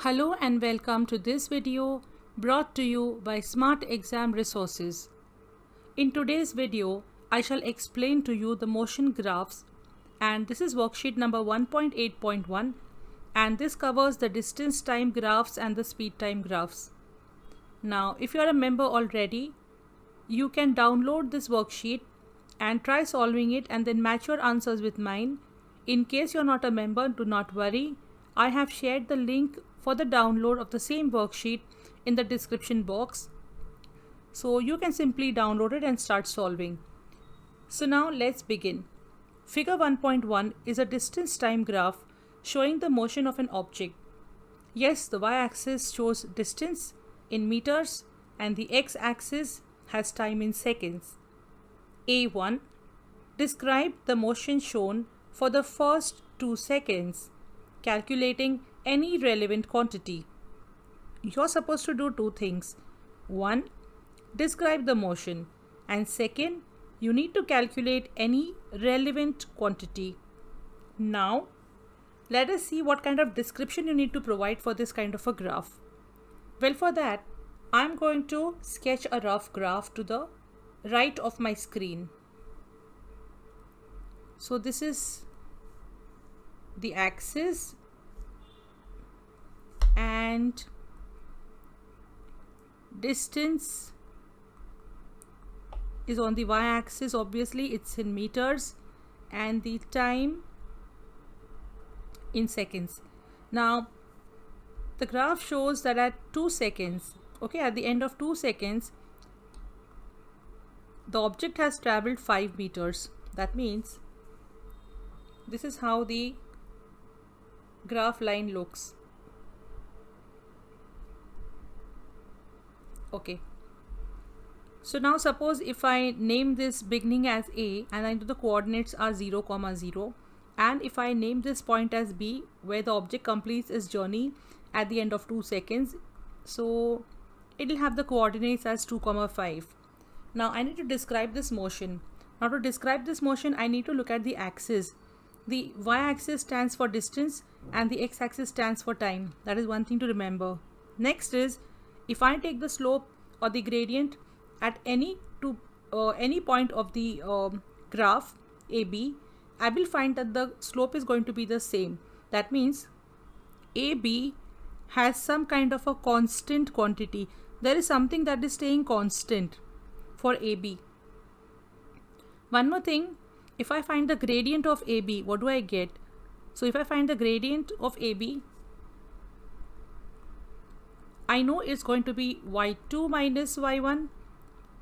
Hello and welcome to this video brought to you by Smart Exam Resources. In today's video, I shall explain to you the motion graphs, and this is worksheet number 1.8.1, and this covers the distance time graphs and the speed time graphs. Now, if you are a member already, you can download this worksheet and try solving it and then match your answers with mine. In case you're not a member, do not worry. I have shared the link for the download of the same worksheet in the description box. So you can simply download it and start solving. So now let's begin. Figure 1.1 is a distance time graph showing the motion of an object. Yes, the y-axis shows distance in meters and the x-axis has time in seconds. A1. Describe the motion shown for the first 2 seconds, calculating any relevant quantity. You're supposed to do two things. One, describe the motion, and second, you need to calculate any relevant quantity. Now, let us see what kind of description you need to provide for this kind of a graph. Well, for that, I'm going to sketch a rough graph to the right of my screen. So this is the axis and distance is on the y-axis. Obviously it's in meters and the time in seconds. Now the graph shows that at 2 seconds, at the end of 2 seconds, the object has traveled 5 meters. That means this is how the graph line looks. Okay. So now suppose if I name this beginning as A and I know the coordinates are 0, 0, and if I name this point as B where the object completes its journey at the end of 2 seconds, so it will have the coordinates as 2, 5. Now I need to describe this motion. Now to describe this motion, I need to look at the axis. The y-axis stands for distance and the x-axis stands for time. That is one thing to remember. Next is, if I take the slope or the gradient at any point of the graph AB, I will find that the slope is going to be the same. That means AB has some kind of a constant quantity. There is something that is staying constant for AB. One more thing, if I find the gradient of AB, what do I get? So if I find the gradient of AB, I know it's going to be y2 minus y1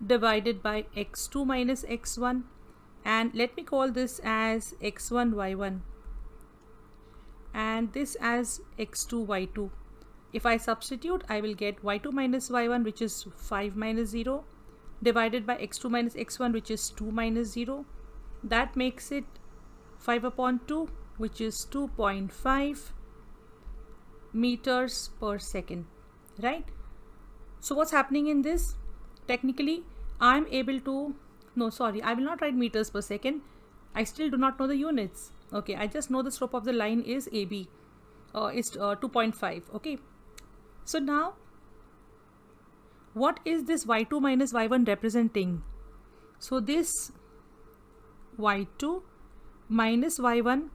divided by x2 minus x1, and let me call this as x1 y1 and this as x2 y2. If I substitute, I will get y2 minus y1, which is 5 minus 0, divided by x2 minus x1, which is 2 minus 0. That makes it 5 upon 2, which is 2.5 meters per second, right? So what's happening in this? Technically, I'm able to, I will not write meters per second. I still do not know the units. Okay, I just know the slope of the line is AB, is 2.5. Okay, so now what is this y2 minus y1 representing? So this y2 minus y1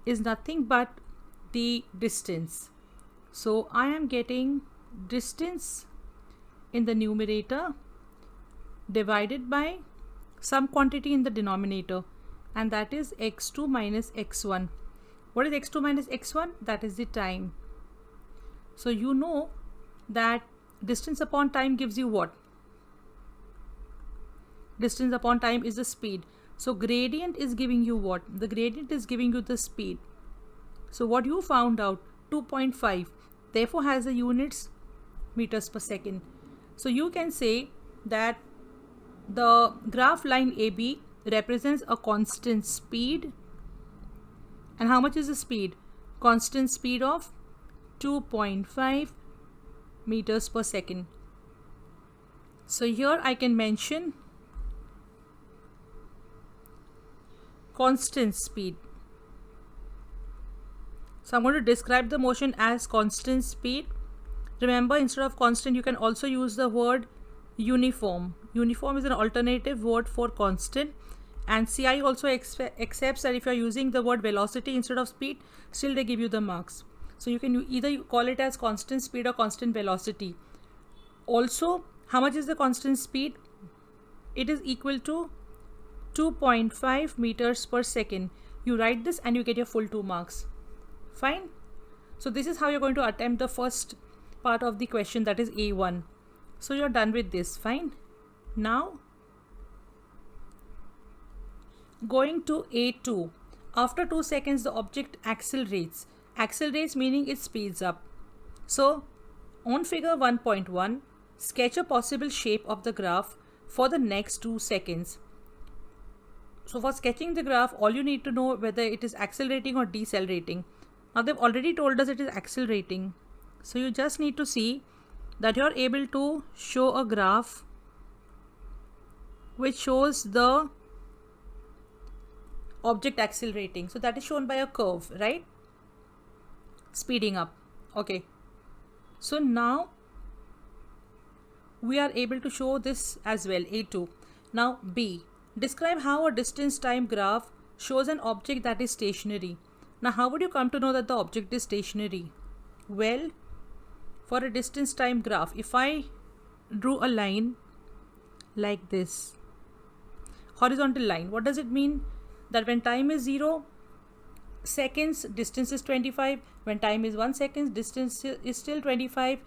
is nothing but the distance. So I am getting distance in the numerator divided by some quantity in the denominator, and that is x2 minus x1. What is x2 minus x1? That is the time. So you know that distance upon time gives you what? Distance upon time is the speed. So gradient is giving you what? The gradient is giving you the speed. So what you found out, 2.5, therefore has the units meters per second. So you can say that the graph line AB represents a constant speed. And how much is the speed? Constant speed of 2.5 meters per second. So here I can mention constant speed. So I'm going to describe the motion as constant speed Remember, instead of constant, you can also use the word uniform. Uniform is an alternative word for constant. And CI also accepts that if you are using the word velocity instead of speed, still they give you the marks. So you can either call it as constant speed or constant velocity. Also, how much is the constant speed? It is equal to 2.5 meters per second. You write this and you get your full 2 marks. Fine. So this is how you're going to attempt the first part of the question, that is A1. So you're done with this. Fine. Now going to A2. After 2 seconds the object accelerates. Accelerates meaning it speeds up. So on figure 1.1, sketch a possible shape of the graph for the next 2 seconds. So for sketching the graph, all you need to know whether it is accelerating or decelerating. Now they've already told us it is accelerating. So you just need to see that you're able to show a graph which shows the object accelerating. So that is shown by a curve, right? Speeding up. Okay. So now we are able to show this as well, A2. Now B. Describe how a distance time graph shows an object that is stationary. Now how would you come to know that the object is stationary? Well, for a distance time graph, if I drew a line like this, horizontal line, what does it mean? That when time is 0 seconds, distance is 25. When time is 1 second, distance is still 25.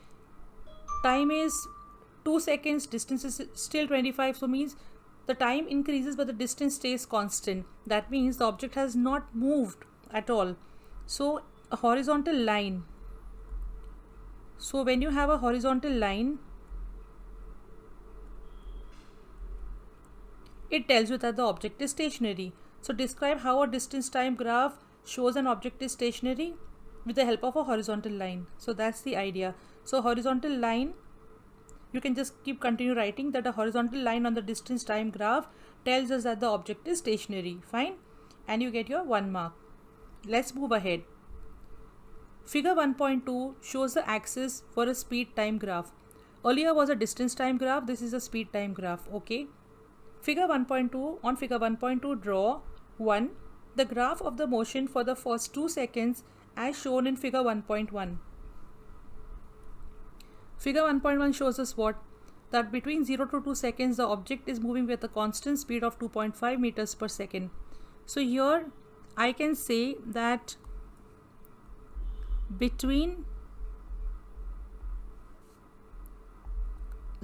Time is 2 seconds, distance is still 25. So means the time increases but the distance stays constant. That means the object has not moved at all. So a horizontal line. So when you have a horizontal line, it tells you that the object is stationary. So describe how a distance time graph shows an object is stationary with the help of a horizontal line. So that's the idea. So horizontal line, you can just continue writing that a horizontal line on the distance time graph tells us that the object is stationary. Fine. And you get your 1 mark. Let's move ahead. Figure 1.2 shows the axis for a speed time graph. Earlier was a distance time graph. This is a speed time graph. Okay. Figure 1.2. On figure 1.2, draw 1. The graph of the motion for the first 2 seconds as shown in figure 1.1. Figure 1.1 shows us what? That between 0 to 2 seconds the object is moving with a constant speed of 2.5 meters per second. So here I can say that between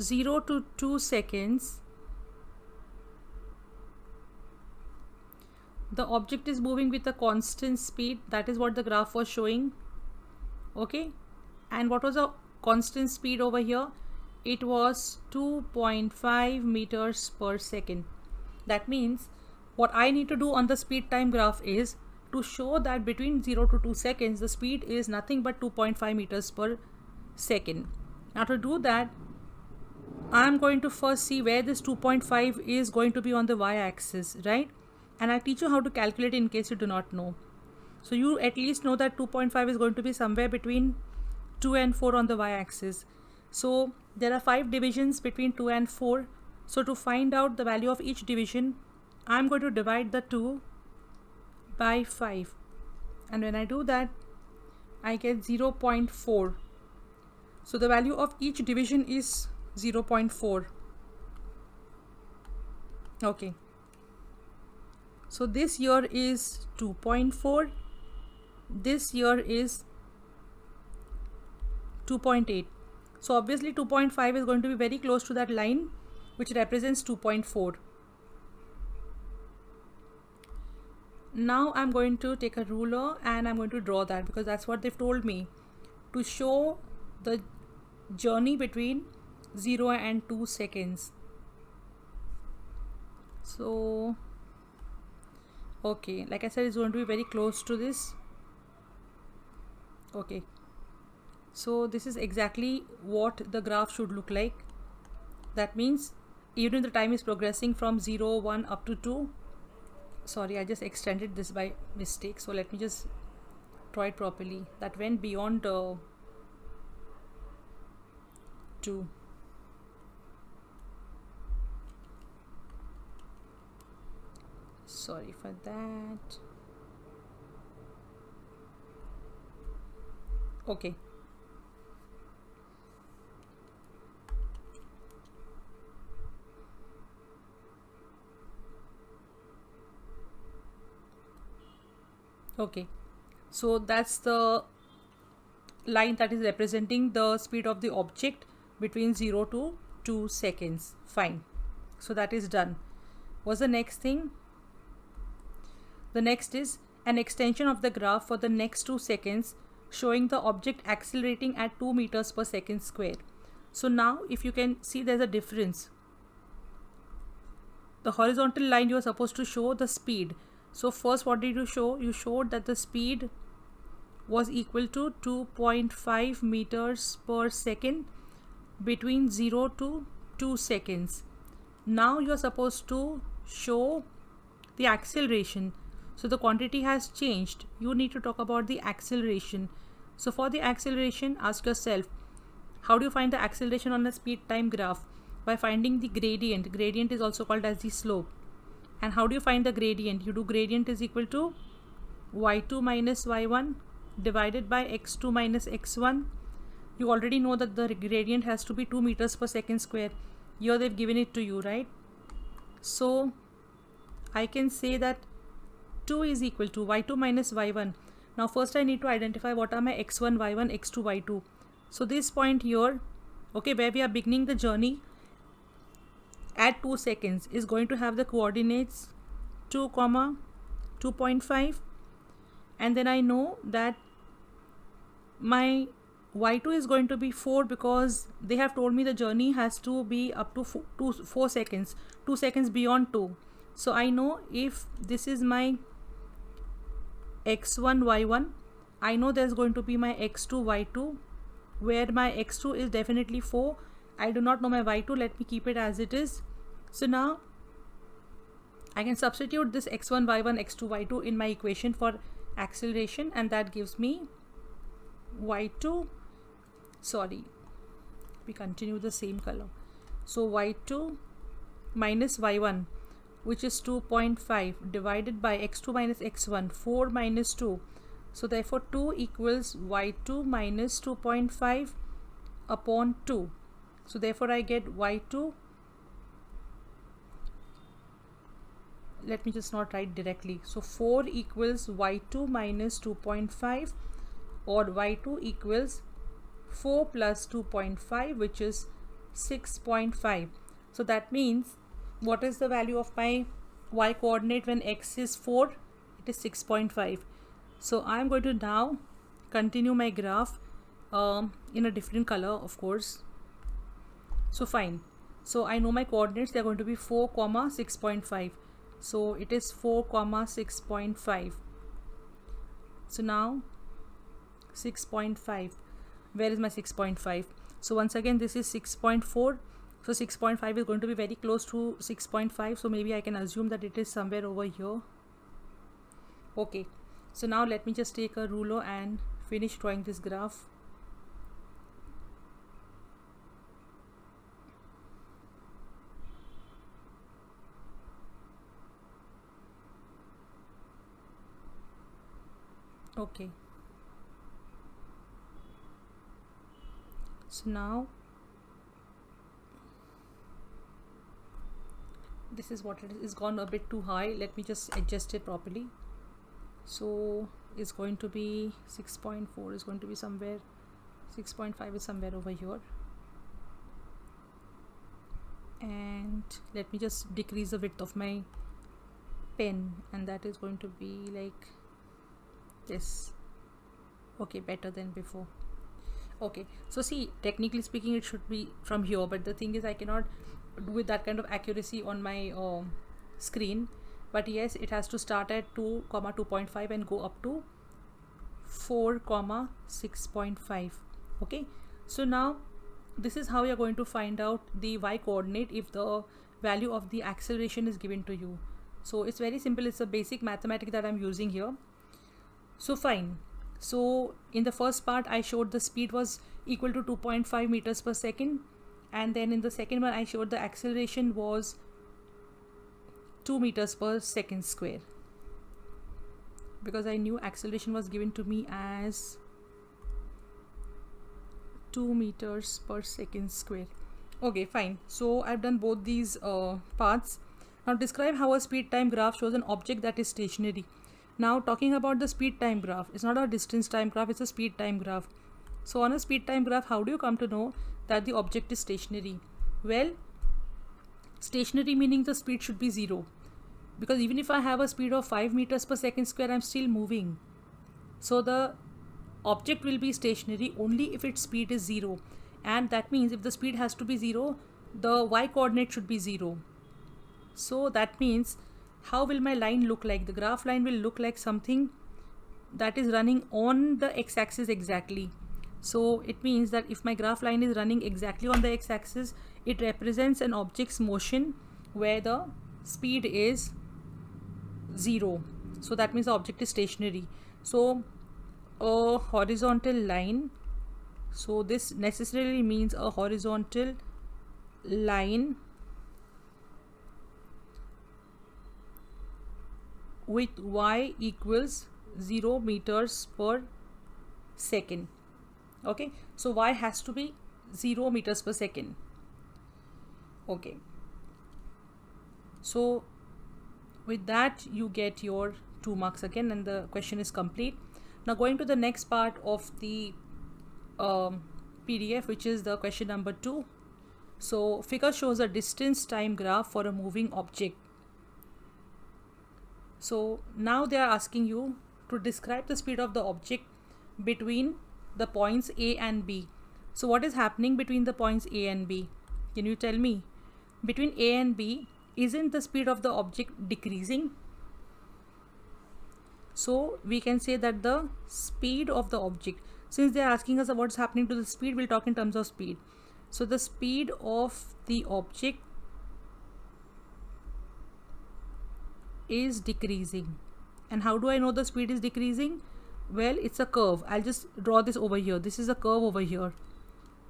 0 to 2 seconds the object is moving with a constant speed. That is what the graph was showing. Okay. And what was a constant speed over here? It was 2.5 meters per second. That means what I need to do on the speed time graph is to show that between 0 to 2 seconds the speed is nothing but 2.5 meters per second. Now to do that, I am going to first see where this 2.5 is going to be on the y-axis, right? And I'll teach you how to calculate in case you do not know. So you at least know that 2.5 is going to be somewhere between 2 and 4 on the y-axis. So there are 5 divisions between 2 and 4. So to find out the value of each division, I'm going to divide the 2 by 5. And when I do that, I get 0.4. So the value of each division is 0.4. Okay. So this here is 2.4. This here is 2.8. So obviously 2.5 is going to be very close to that line which represents 2.4. Now I'm going to take a ruler and I'm going to draw that because that's what they've told me, to show the journey between 0 and 2 seconds. So okay, like I said, it's going to be very close to this. Okay. So this is exactly what the graph should look like. That means even if the time is progressing from 0, 1 up to 2. Sorry, I just extended this by mistake. So let me just draw it properly. That went beyond 2. Sorry for that. Okay. Okay, so that's the line that is representing the speed of the object between 0 to 2 seconds. Fine. So that is done. What's the next thing? The next is an extension of the graph for the next 2 seconds showing the object accelerating at 2 meters per second square. So now if you can see, there's a difference. The horizontal line, you are supposed to show the speed. So first, what did you show? You showed that the speed was equal to 2.5 meters per second between 0 to 2 seconds. Now you are supposed to show the acceleration. So the quantity has changed. You need to talk about the acceleration. So for the acceleration, ask yourself, how do you find the acceleration on a speed time graph? By finding the gradient. Gradient is also called as the slope. And how do you find the gradient? You do gradient is equal to y2 minus y1 divided by x2 minus x1. You already know that the gradient has to be 2 meters per second square. Here they've given it to you, right? So I can say that 2 is equal to y2 minus y1. Now first I need to identify what are my x1, y1, x2, y2. So this point here, okay, where we are beginning the journey at 2 seconds is going to have the coordinates 2, 2.5, and then I know that my y2 is going to be 4 because they have told me the journey has to be up to 4 seconds, 2 seconds beyond 2. So I know if this is my x1, y1, I know there's going to be my x2, y2, where my x2 is definitely 4. I do not know my y2. Let me keep it as it is. So now I can substitute this x1, y1, x2, y2 in my equation for acceleration, and that gives me y2. Sorry, we continue the same color. So y2 minus y1, which is 2.5 divided by x2 minus x1, 4 minus 2. So therefore 2 equals y2 minus 2.5 upon 2. So therefore I get y2. Let me just not write directly. So 4 equals y2 minus 2.5, or y2 equals 4 plus 2.5, which is 6.5. So that means, what is the value of my y coordinate when x is 4? It is 6.5. So I am going to now continue my graph in a different color, of course. So fine. So I know my coordinates, they are going to be 4, 6.5. So it is 4, 6.5. So now 6.5. Where is my 6.5? So once again, this is 6.4. So 6.5 is going to be very close to 6.5. So maybe I can assume that it is somewhere over here. Okay. So now let me just take a ruler and finish drawing this graph. Okay. So now this is what it is. It's gone a bit too high. Let me just adjust it properly. So it's going to be 6.4 is going to be somewhere, 6.5 is somewhere over here, and let me just decrease the width of my pen, and that is going to be like this. Okay, better than before. Okay, so see, technically speaking it should be from here, but the thing is I cannot do with that kind of accuracy on my screen. But yes, it has to start at 2, 2.5 and go up to 4, 6.5. Okay, so now this is how you're going to find out the y coordinate if the value of the acceleration is given to you. So it's very simple. It's a basic mathematics that I'm using here. So fine. So in the first part I showed the speed was equal to 2.5 meters per second and then in the second one I showed the acceleration was 2 meters per second square, because I knew acceleration was given to me as 2 meters per second square. Okay, fine. So I've done both these parts. Now describe how a speed time graph shows an object that is stationary. Now talking about the speed time graph, it's not a distance time graph, it's a speed time graph. So on a speed time graph, how do you come to know that the object is stationary? Well, stationary meaning the speed should be 0, because even if I have a speed of 5 meters per second square, I'm still moving. So the object will be stationary only if its speed is 0, and that means if the speed has to be 0, the y coordinate should be 0. So that means how will my line look like? The graph line will look like something that is running on the x-axis exactly. So it means that if my graph line is running exactly on the x-axis, it represents an object's motion where the speed is 0. So that means the object is stationary. So a horizontal line, so this necessarily means a horizontal line with y equals 0 meters per second. Okay, so y has to be 0 meters per second. Okay, so with that you get your 2 marks again, and the question is complete. Now going to the next part of the PDF, which is the question number 2. So figure shows a distance time graph for a moving object. So now they are asking you to describe the speed of the object between the points A and B. So what is happening between the points A and B? Can you tell me? Between A and B, isn't the speed of the object decreasing? So we can say that the speed of the object, since they are asking us what's happening to the speed, we'll talk in terms of speed. So the speed of the object is decreasing. And how do I know the speed is decreasing? Well, it's a curve. I'll just draw this over here. This is a curve over here.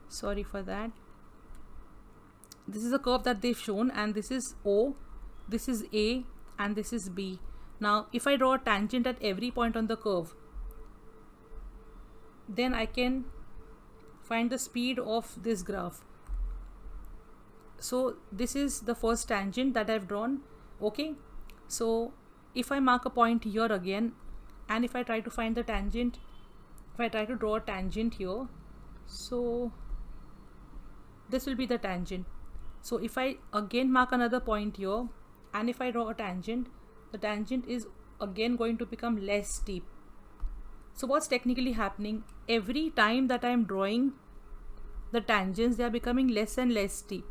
Sorry for that. This is a curve that they've shown, and this is O, this is A, and this is B. Now if I draw a tangent at every point on the curve, then I can find the speed of this graph. So this is the first tangent that I've drawn. Okay, so if I mark a point here again, and if I try to find the tangent, if I try to draw a tangent here, so this will be the tangent. So if I again mark another point here, and if I draw a tangent, the tangent is again going to become less steep. So what's technically happening? Every time that I am drawing the tangents, they are becoming less and less steep.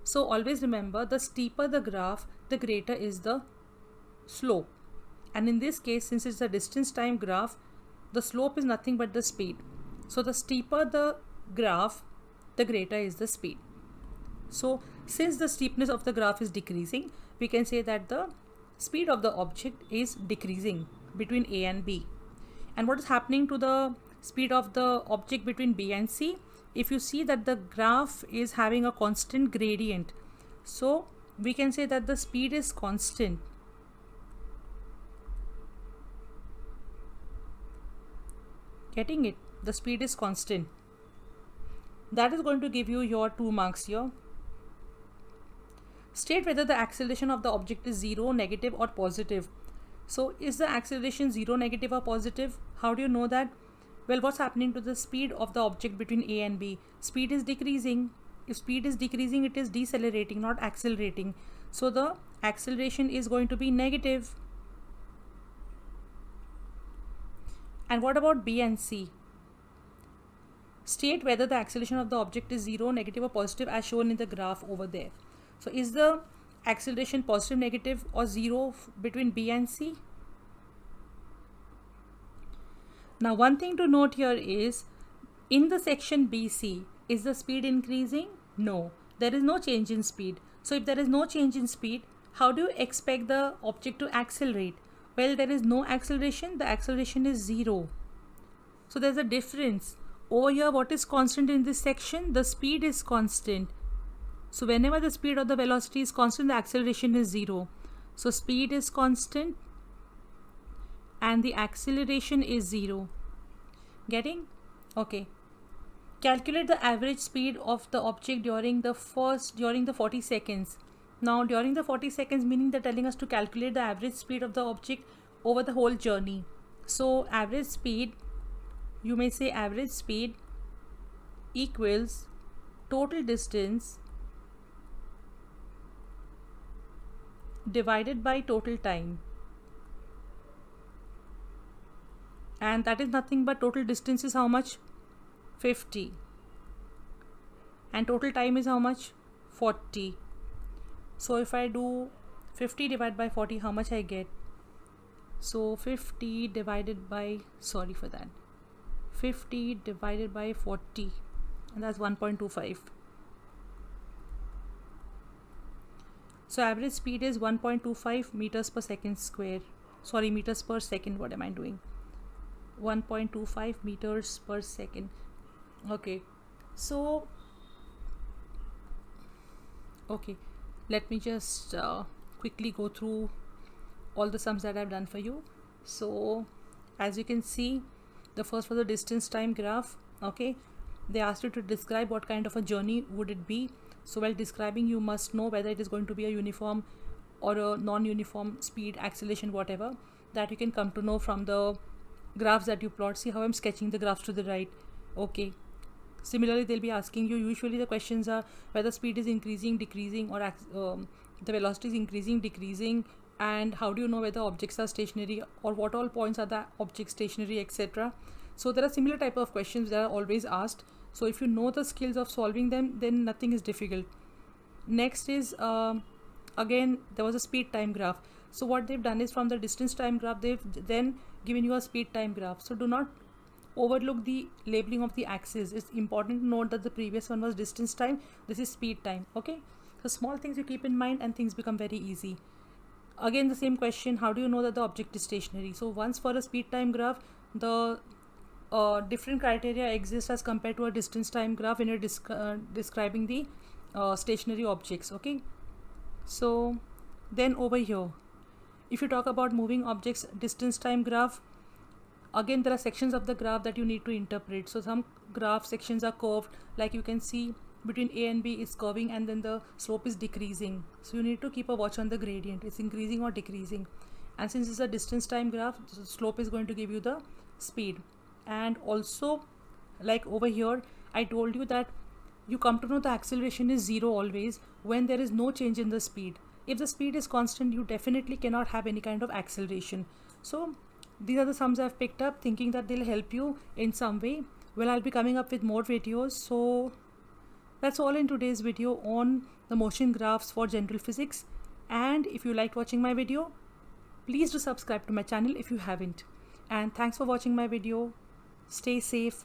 So always remember, the steeper the graph, the greater is the slope. And in this case, since it's a distance time graph, the slope is nothing but the speed. So the steeper the graph, the greater is the speed. So since the steepness of the graph is decreasing, we can say that the speed of the object is decreasing between A and B. And what is happening to the speed of the object between B and C? If you see that the graph is having a constant gradient, so we can say that the speed is constant. Getting it? The speed is constant. That is going to give you your 2 marks here. State whether the acceleration of the object is 0, negative or positive. So is the acceleration 0, negative or positive? How do you know that? Well, what's happening to the speed of the object between A and B? Speed is decreasing. If speed is decreasing, it is decelerating, not accelerating. So the acceleration is going to be negative. And what about B and C? State whether the acceleration of the object is 0, negative or positive as shown in the graph over there. So is the acceleration positive, negative or 0 between B and C? Now one thing to note here is, in the section BC, is the speed increasing? No, there is no change in speed. So if there is no change in speed, how do you expect the object to accelerate? Well, there is no acceleration, the acceleration is 0. So there's a difference. Over here, what is constant in this section? The speed is constant. So whenever the speed or the velocity is constant, the acceleration is 0. So speed is constant and the acceleration is 0. Getting? Okay. Calculate the average speed of the object during the 40 seconds. Now during the 40 seconds, meaning they're telling us to calculate the average speed of the object over the whole journey. So average speed, you may say average speed equals total distance divided by total time. And that is nothing but total distance is how much? 50. And total time is how much? 40. So if I do 50 divided by 40, how much I get? So 50 divided by, 50 divided by 40, and that's 1.25. So average speed is 1.25 meters per second square. Meters per second, what am I doing? 1.25 meters per second. Okay, so let me just quickly go through all the sums that I've done for you. So as you can see, the first was the distance time graph. Okay, they asked you to describe what kind of a journey would it be. So while describing, you must know whether it is going to be a uniform or a non-uniform speed, acceleration, whatever, that you can come to know from the graphs that you plot. See how I'm sketching the graphs to the right. Okay, similarly they'll be asking you, usually the questions are whether speed is increasing, decreasing, or the velocity is increasing, decreasing, and how do you know whether objects are stationary, or what all points are the object stationary, etc. So there are similar type of questions that are always asked. So if you know the skills of solving them, then nothing is difficult. Next is again there was a speed time graph. So what they've done is, from the distance time graph, they've then given you a speed time graph. So do not overlook the labeling of the axis. It's important to note that the previous one was distance time, this is speed time. Okay, so small things you keep in mind and things become very easy. Again the same question, how do you know that the object is stationary? So once for a speed time graph, the different criteria exist as compared to a distance time graph when you're describing the stationary objects. Okay, so then over here, if you talk about moving objects distance time graph, again there are sections of the graph that you need to interpret. So some graph sections are curved, like you can see between A and B is curving, and then the slope is decreasing. So you need to keep a watch on the gradient, it's increasing or decreasing. And since it's a distance time graph, the slope is going to give you the speed. And also, like over here, I told you that you come to know the acceleration is 0 always when there is no change in the speed. If the speed is constant, you definitely cannot have any kind of acceleration. So these are the sums I've picked up, thinking that they'll help you in some way. Well, I'll be coming up with more videos. So that's all in today's video on the motion graphs for general physics. And if you liked watching my video, please do subscribe to my channel if you haven't. And thanks for watching my video. Stay safe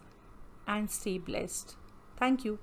and stay blessed. Thank you.